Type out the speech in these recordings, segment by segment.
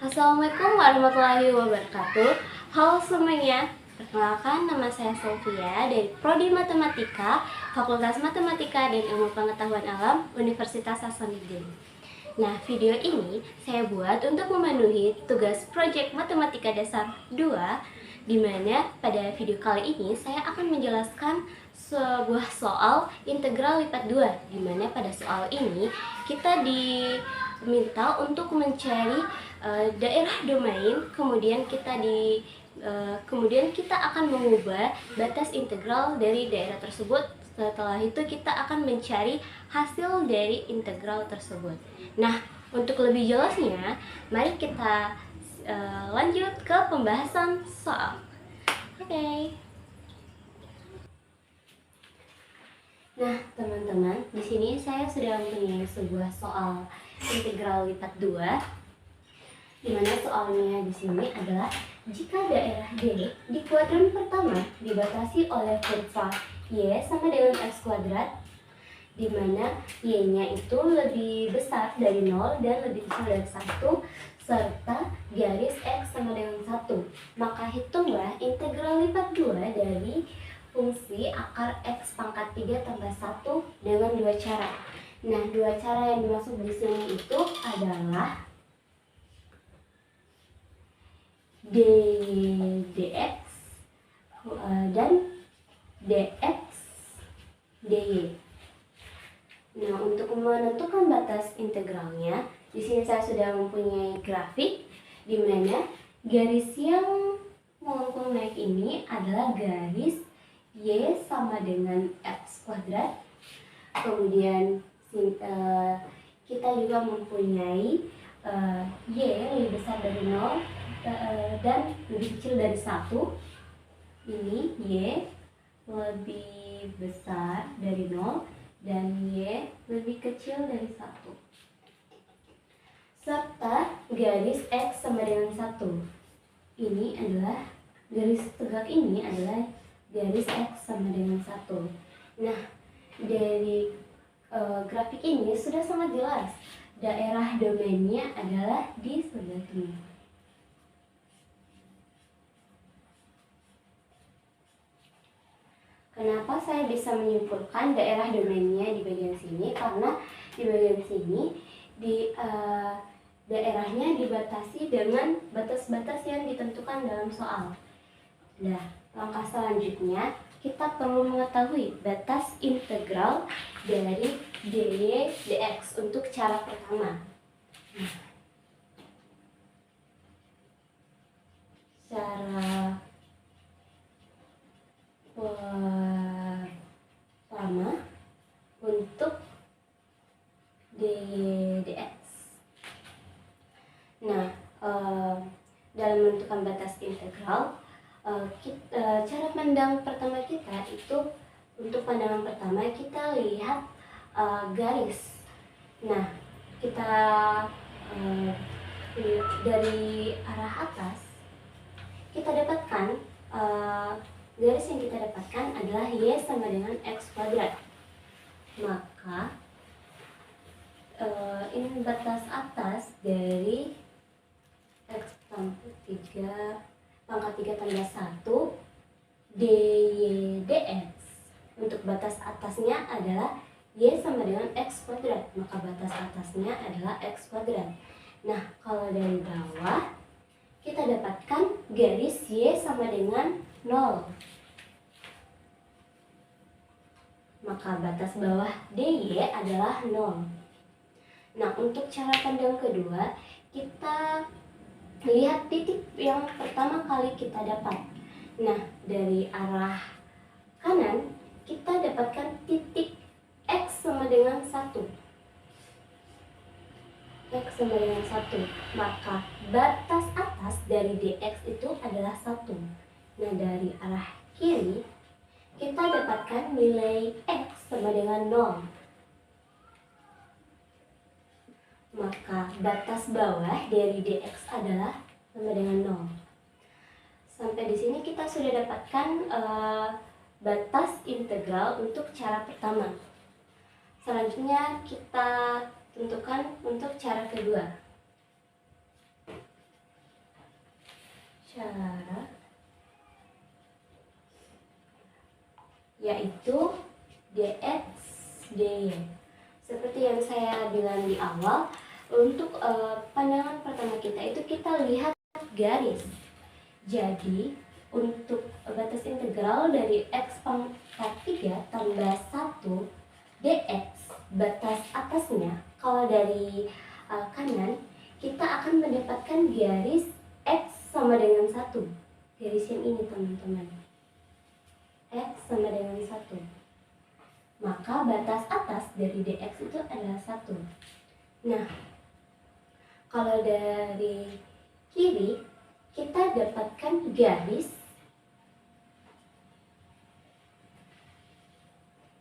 Assalamualaikum warahmatullahi wabarakatuh. Halo semuanya, perkenalkan nama saya Sofia dari Prodi Matematika, Fakultas Matematika dan Ilmu Pengetahuan Alam, Universitas Hasanuddin. Nah, video ini saya buat untuk memenuhi tugas proyek Matematika Dasar 2, di mana pada video kali ini saya akan menjelaskan sebuah soal integral lipat 2, di mana pada soal ini kita diminta untuk mencari daerah domain, kemudian kita akan mengubah batas integral dari daerah tersebut. Setelah itu kita akan mencari hasil dari integral tersebut. Nah, untuk lebih jelasnya, mari kita lanjut ke pembahasan soal. Oke. Nah, teman-teman, di sini saya sudah mempunyai sebuah soal integral lipat 2, di mana soalnya di sini adalah jika daerah D di kuadran pertama dibatasi oleh kurva Y sama dengan X kuadrat, di mana Y-nya itu lebih besar dari 0 dan lebih kecil dari 1, serta garis X sama dengan 1, maka hitunglah integral lipat 2 dari fungsi akar X pangkat 3 tambah 1 dengan dua cara. Nah, dua cara yang dimaksud di sini itu adalah dx dan dx dy. Nah, untuk menentukan batas integralnya, di sini saya sudah mempunyai grafik di mana garis yang melengkung naik ini adalah garis y sama dengan x kuadrat. Kemudian kita juga mempunyai y lebih besar dari 0 dan lebih kecil dari 1. Ini y lebih besar dari 0 dan y lebih kecil dari 1, serta garis x sama dengan 1. Ini adalah garis tegak, ini adalah garis x sama dengan 1. Nah, dari grafik ini sudah sangat jelas daerah domainnya adalah di sebelah kiri. Kenapa saya bisa menyimpulkan daerah domainnya di bagian sini? Karena di bagian sini daerahnya dibatasi dengan batas-batas yang ditentukan dalam soal. Nah, langkah selanjutnya kita perlu mengetahui batas integral dari dy dx untuk cara pertama. Cara pertama untuk dy dx. Nah, dalam menentukan batas integral, cara pandang pertama kita itu, untuk pandangan pertama kita lihat garis. Nah, kita dari arah atas kita dapatkan garis yang kita dapatkan adalah y sama dengan x kuadrat. Maka ini batas atas dari x pangkat 3 tambah 1 dy dx. Untuk batas atasnya adalah y sama dengan x kuadrat, maka batas atasnya adalah x kuadrat. Nah, kalau dari bawah kita dapatkan garis y sama dengan 0, maka batas bawah dy adalah 0. Nah, untuk cara pandang kedua, kita lihat titik yang pertama kali kita dapat. Nah, dari arah kanan kita dapatkan titik x sama dengan 1. X sama dengan 1, maka batas atas dari dx itu adalah 1. Nah, dari arah kiri kita dapatkan nilai x sama dengan 0, maka batas bawah dari dx adalah sama dengan 0. Sampai di sini kita sudah dapatkan batas integral untuk cara pertama. Selanjutnya kita tentukan untuk cara kedua. Cara yaitu dx dy. Seperti yang saya bilang di awal, untuk pandangan pertama kita itu kita lihat garis. Jadi untuk batas integral dari x pangkat 3 tambah 1 dx, batas atasnya kalau dari kanan kita akan mendapatkan garis x sama dengan 1. Garis yang ini teman-teman, x sama dengan 1. Maka batas atas dari dx itu adalah 1. Nah, kalau dari kiri kita dapatkan garis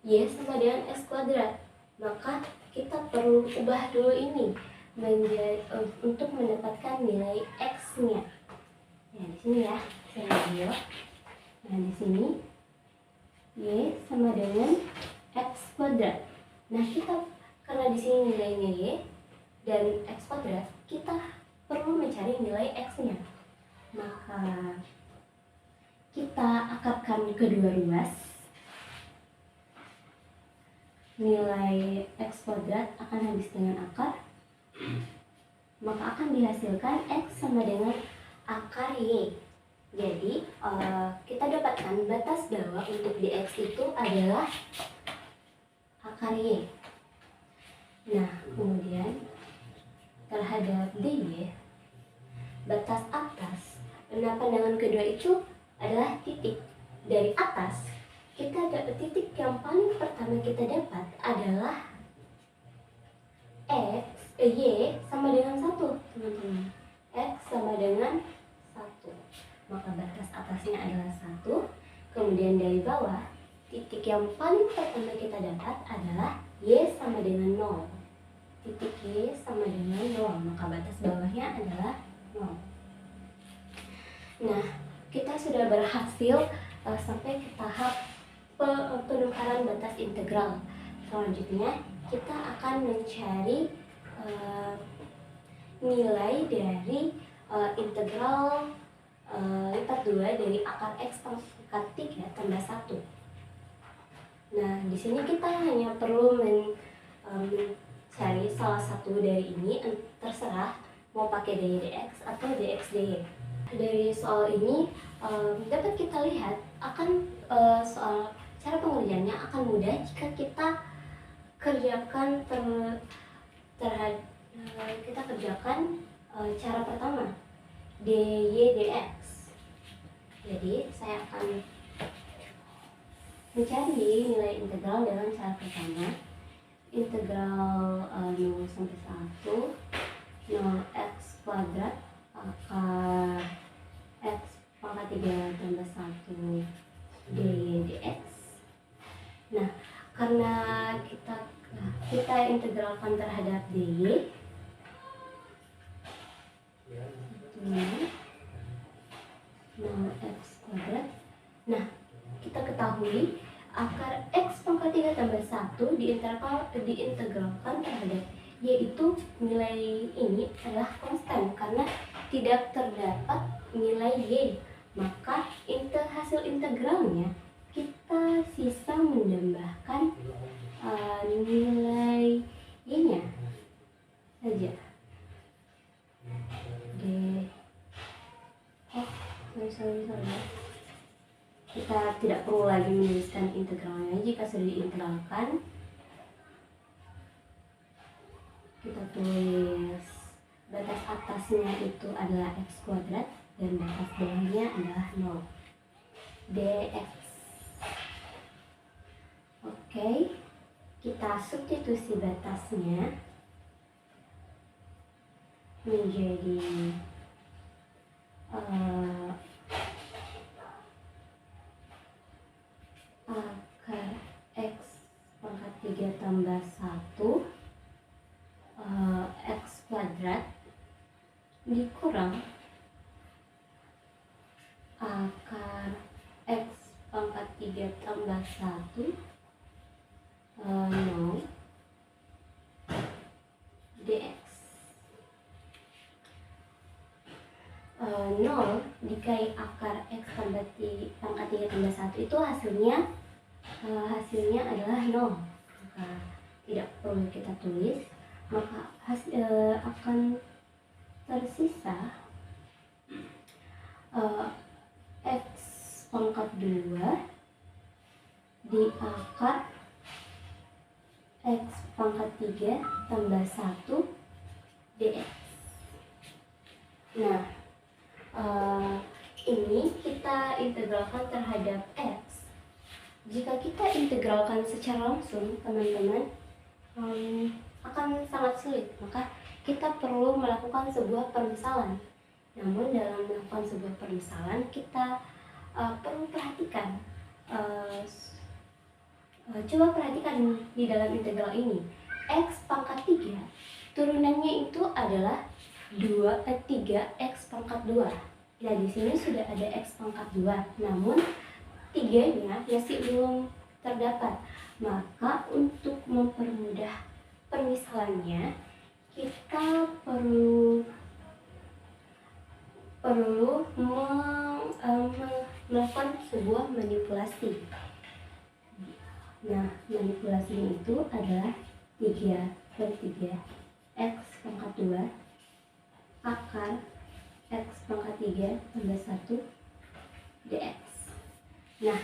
y sama dengan x kuadrat. Maka kita perlu ubah dulu ini menjadi untuk mendapatkan nilai x-nya. Nah, di sini ya, saya ambil. Nah, di sini y sama dengan x kuadrat. Nah, kita karena di sini nilainya y dan x kuadrat, kita perlu mencari nilai x-nya. Maka kita akarkan kedua ruas. Nilai x kuadrat akan habis dengan akar, maka akan dihasilkan x sama dengan akar y. Jadi kita dapatkan batas bawah untuk dx itu adalah akar y. Nah, kemudian terhadap dy, batas atas. Nah, pandangan kedua itu adalah titik. Dari atas kita dapat titik yang paling pertama kita dapat adalah y sama dengan 1, teman-teman. X sama dengan 1. Maka batas atasnya adalah 1. Kemudian dari bawah, titik yang paling pertama kita dapat adalah y sama dengan 0. Titik y sama dengan 0, maka batas bawahnya adalah 0. Nah, kita sudah berhasil sampai ke tahap penukaran batas integral. Selanjutnya kita akan mencari nilai dari integral lipat 2 dari akar x pangkat 3 tambah 1. Nah, di sini kita hanya perlu mencari salah satu dari ini, terserah mau pakai dy dx atau dx dy. Dari soal ini dapat kita lihat akan soal cara pengerjaannya akan mudah jika kita kerjakan cara pertama, dy dx. Jadi saya akan mencari nilai integral dengan cara pertama. Integral 0 sampai 1 0x kuadrat akar x pangkat 3 tambah 1 dy dx. Nah, karena kita integralkan terhadap dy, ini 0x kuadrat. Nah, kita ketahui akar x pangkat 3 tambah 1 diintegralkan terhadap yaitu nilai ini adalah konstan karena tidak terdapat nilai y. Maka hasil integralnya kita sisa menambahkan nilai y-nya saja. Sorry. Kita tidak perlu lagi menuliskan integralnya jika sudah diintegralkan. Kita tulis batas atasnya itu adalah x kuadrat dan batas bawahnya adalah 0 dx. Oke, kita substitusi batasnya menjadi akar x pangkat 3 tambah 1 x kuadrat dikurang akar x pangkat 3 tambah 1 0 0 dikali akar X pangkat 3 tambah 1 itu hasilnya adalah 0. Maka tidak perlu kita tulis, maka akan tersisa X pangkat 2 di akar X pangkat 3 tambah 1 dx. Nah, ini kita integralkan terhadap X. Jika kita integralkan secara langsung, teman-teman, akan sangat sulit. Maka kita perlu melakukan sebuah permisalan. Namun dalam melakukan sebuah permisalan, kita perlu perhatikan. Coba perhatikan di dalam integral ini. X pangkat 3 turunannya itu adalah 3x pangkat 2. Nah, di sini sudah ada x pangkat 2, namun 3-nya masih belum terdapat. Maka untuk mempermudah permisalannya, kita perlu melakukan sebuah manipulasi. Nah, manipulasinya itu adalah 3/3 X pangkat 2 akar X pangkat 3 tambah 1 dx. Nah,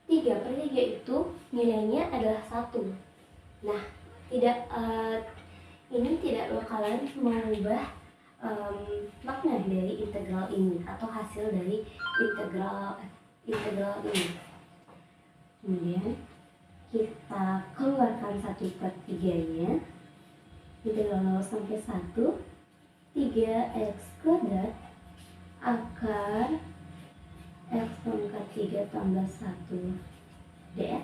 3/3 itu nilainya adalah 1. Nah, ini tidak bakalan mengubah makna dari integral ini atau hasil dari integral ini. Kemudian kita keluarkan 1/3-nya. Integral 0 sampai 1, 3x kuadrat akar X pangkat 3 tambah 1 dx.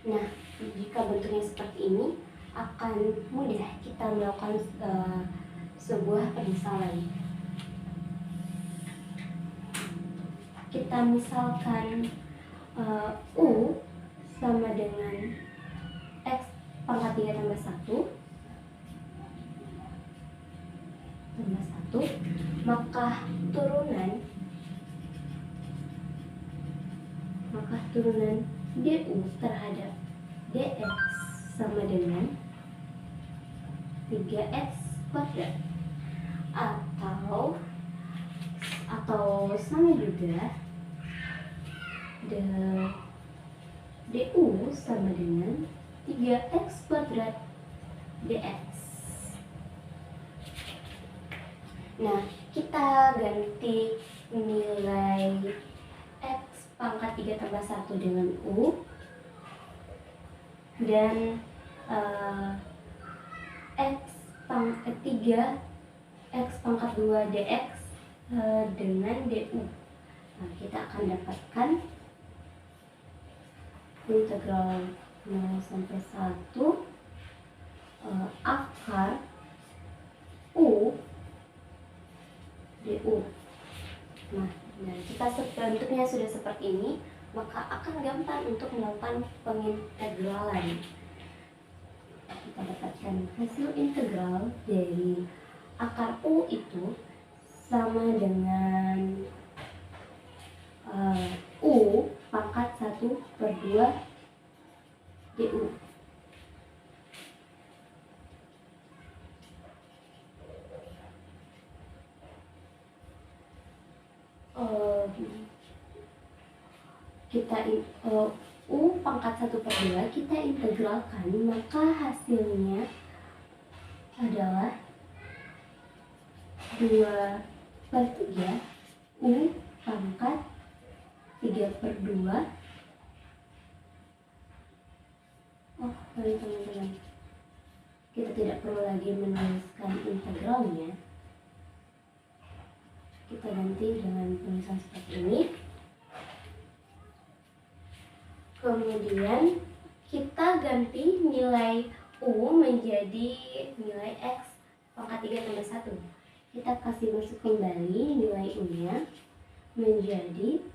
Nah, jika bentuknya seperti ini, akan mudah kita melakukan sebuah permisalan. Kita misalkan U sama dengan X pangkat 3 tambah 1 maka turunan du terhadap dx sama dengan 3x kuadrat atau sama juga du sama dengan 3x kuadrat dx. Nah, kita ganti nilai X pangkat 3 tambah 1 dengan U, dan X pangkat 3 X pangkat 2 dx dengan du. Nah, kita akan dapatkan integral 0 sampai 1 akar U du. Nah, jika bentuknya sudah seperti ini, maka akan gampang untuk melakukan pengintegralan. Kita dapatkan hasil integral dari akar U itu sama dengan U pangkat 1/2 du. U pangkat 1/2 kita integralkan, maka hasilnya adalah 2/3 U pangkat 3/2. Teman-teman, kita tidak perlu lagi menuliskan integralnya. Kita ganti dengan tulisan seperti ini. Kemudian kita ganti nilai U menjadi nilai X pangkat 3 tambah 1. Kita kasih masuk kembali nilai U-nya menjadi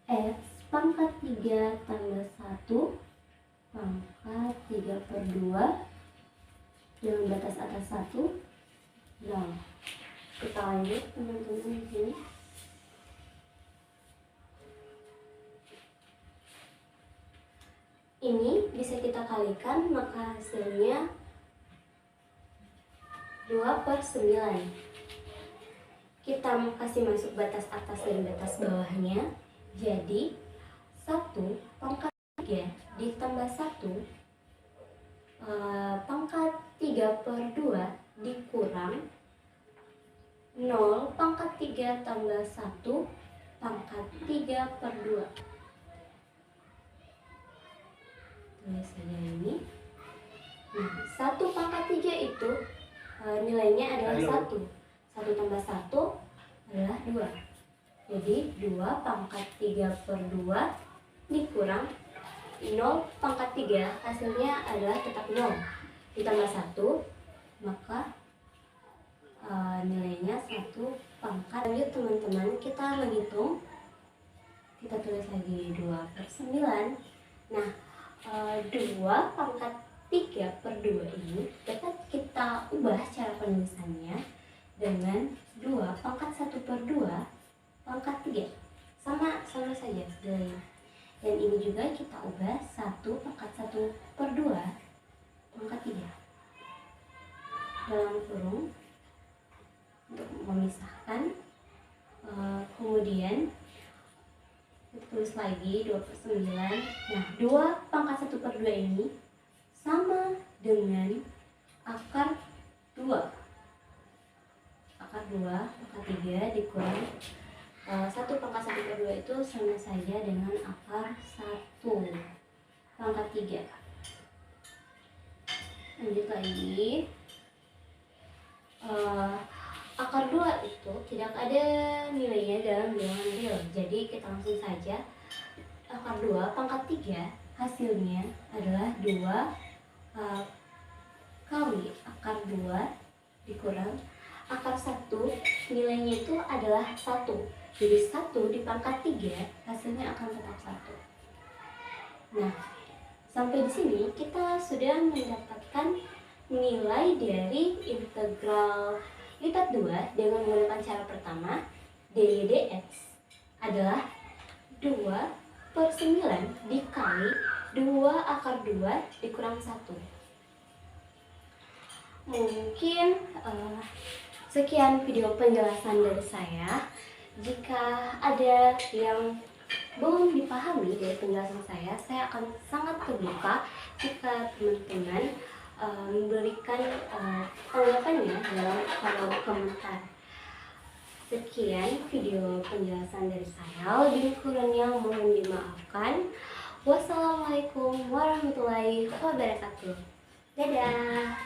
X pangkat 3 tambah 1 pangkat 3/2 dengan batas atas 1 Nah, kita lanjut teman-teman di sini. Ini bisa kita kalikan, maka hasilnya 2/9. Kita kasih masuk batas atas dan batas bawahnya. Jadi 1/3 ditambah 1 pangkat 3/2 dikurang 0/3 tambah 1 pangkat 3/2. Tulis saja ini. Nah, 1/3 itu nilainya adalah 1. 1 tambah 1 adalah 2. Jadi 2/3/2 dikurang 0/3, hasilnya adalah tetap 0. Ditambah 1, maka nilainya 1/. Lanjut teman-teman, kita menghitung. Kita tulis lagi 2/9. Nah, 2/3/2 ini dapat kita ubah cara penulisannya dengan 2/1/2 pangkat 3. Sama saja nilainya. Dan ini juga kita ubah 1/1/2 pangkat 3 dalam kurung untuk memisahkan. Kemudian kita tulis lagi 2/9. Nah, 2/1/2 ini sama dengan akar 2. Akar 2 pangkat 3 dikurang 1/1/2 itu sama saja dengan akar 1 pangkat 3. Lanjut lagi. Akar 2 itu tidak ada nilainya dalam bilangan real. Jadi kita langsung saja. Akar 2 pangkat 3 hasilnya adalah 2 kali akar 2 dikurang akar 1, nilainya itu adalah 1. Jadi 1 dipangkat 3 hasilnya akan tetap 1. Nah, sampai di sini kita sudah mendapatkan nilai dari integral lipat 2 dengan menggunakan cara pertama. dy dx adalah 2/9 dikali 2 akar 2 dikurang 1. Mungkin sekian video penjelasan dari saya. Jika ada yang belum dipahami dari penjelasan saya akan sangat terbuka jika teman-teman memberikan tanggapannya dalam kolom komentar. Sekian video penjelasan dari saya. Lebih kurangnya mohon dimaafkan. Wassalamualaikum warahmatullahi wabarakatuh. Dadah.